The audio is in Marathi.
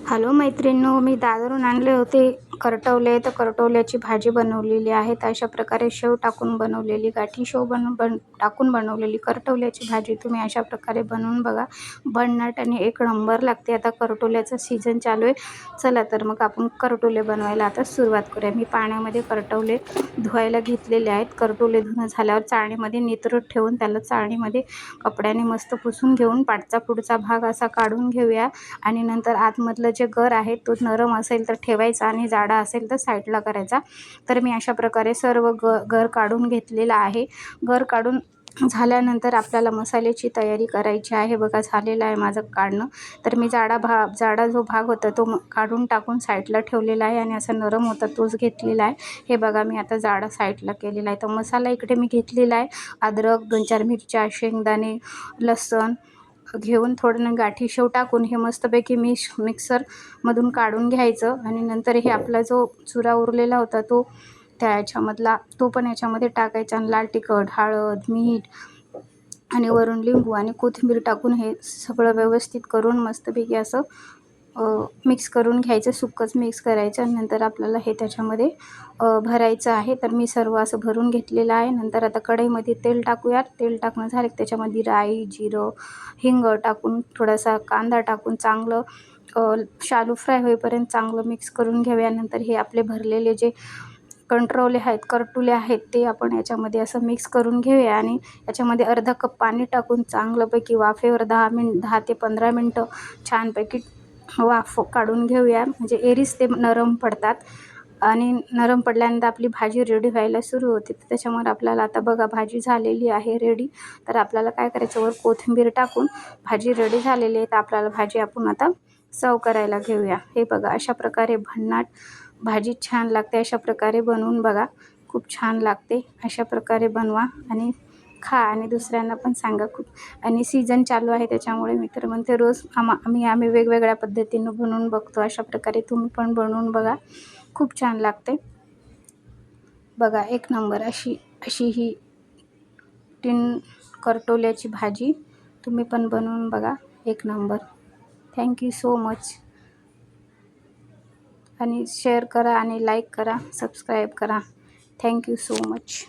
हॅलो मैत्रिणींनो, मी दादरून आणले होते करटवले. तर करटवल्याची भाजी बनवलेली आहे. तर अशा प्रकारे शेव टाकून बनवलेली, गाठी शेव टाकून बनवलेली करटवल्याची भाजी तुम्ही अशा प्रकारे बनवून बघा. भन्नाट आणि एक नंबर लागते. आता करटवल्याचा सीझन चालू आहे. चला तर मग आपण करटवले बनवायला आता सुरुवात करूया. मी पाण्यामध्ये करटवले धुवायला घेतलेले आहेत. करटवले धुणं झाल्यावर चाळणीमध्ये नितरत ठेवून त्याला चाळणीमध्ये कपड्याने मस्त पुसून घेऊन पाठचा पुढचा भाग असा काढून घेऊया. आणि नंतर आतमधलं जे गर आहे तो नरम असेल तर ठेवायचा आणि जाडा असेल तर साईडला करायचा. तर मी अशा प्रकारे सर्व गर काढून घेतलेला आहे. गर काढून झाल्यानंतर आपल्याला मसाल्याची तयारी करायची आहे. बघा झालेलं आहे माझं काढणं. तर मी जाडा जो भाग होता तो काढून टाकून साईडला ठेवलेला आहे आणि असा नरम होता तोच घेतलेला आहे. हे बघा मी आता जाडा साईडला केलेला आहे. तर मसाला इकडे मी घेतलेला आहे. अद्रक, 2-4 मिरच्या, शेंगदाणे, लसूण घेऊन थोडं गाठी शेव टाकून हे मस्तपैकी मिक्सरमधून काढून घ्यायचं. आणि नंतर हे आपला जो चुरा उरलेला होता तो तो पण याच्यामध्ये टाकायचा. आणि लाल तिखट, हळद, मीठ आणि वरून लिंबू आणि कोथिंबीर टाकून हे सगळं व्यवस्थित करून मस्तपैकी असं मिक्स करून घ्यायचं. सुक्कच मिक्स करायचं आणि नंतर आपल्याला हे त्याच्यामध्ये भरायचं आहे. तर मी सर्व असं भरून घेतलेलं आहे. नंतर आता कढईमध्ये तेल टाकूया. तेल टाकणं झालं की त्याच्यामध्ये राई, जिरं, हिंग टाकून थोडासा कांदा टाकून चांगलं शालो फ्राय होईपर्यंत चांगलं मिक्स करून घेऊया. नंतर हे आपले भरलेले जे करटुले आहेत ते आपण याच्यामध्ये असं मिक्स करून घेऊया. आणि याच्यामध्ये अर्धा कप पाणी टाकून चांगल्यापैकी वाफेवर 10 ते 15 मिनटं छानपैकी वाफ काढून घेऊया. म्हणजे एरीच ते नरम पडतात. आणि नरम पडल्यानंतर आपली भाजी रेडी व्हायला सुरू होते. तर त्याच्यामुळे आपल्याला आता बघा भाजी झालेली आहे रेडी. तर आपल्याला काय करायचं, वर कोथिंबीर टाकून भाजी रेडी झालेली आहे. तर आपल्याला भाजी आपण आता सर्व करायला घेऊया. हे बघा अशा प्रकारे भन्नाट भाजी छान लागते. अशा प्रकारे बनवून बघा, खूप छान लागते. अशा प्रकारे बनवा आणि खा आणि दुसऱ्यांना पण सांगा. खूप आणि सीझन चालू आहे त्याच्यामुळे मी तर म्हणते रोज आम्ही वेगवेगळ्या पद्धतीनं बनवून बघतो. अशा प्रकारे तुम्ही पण बनवून बघा, खूप छान लागते. बघा एक नंबर अशी ही करटोल्याची भाजी तुम्ही पण बनवून बघा, एक नंबर. Thank you so much. आणि शेअर करा आणि लाईक करा, सबस्क्राईब करा. Thank you so much.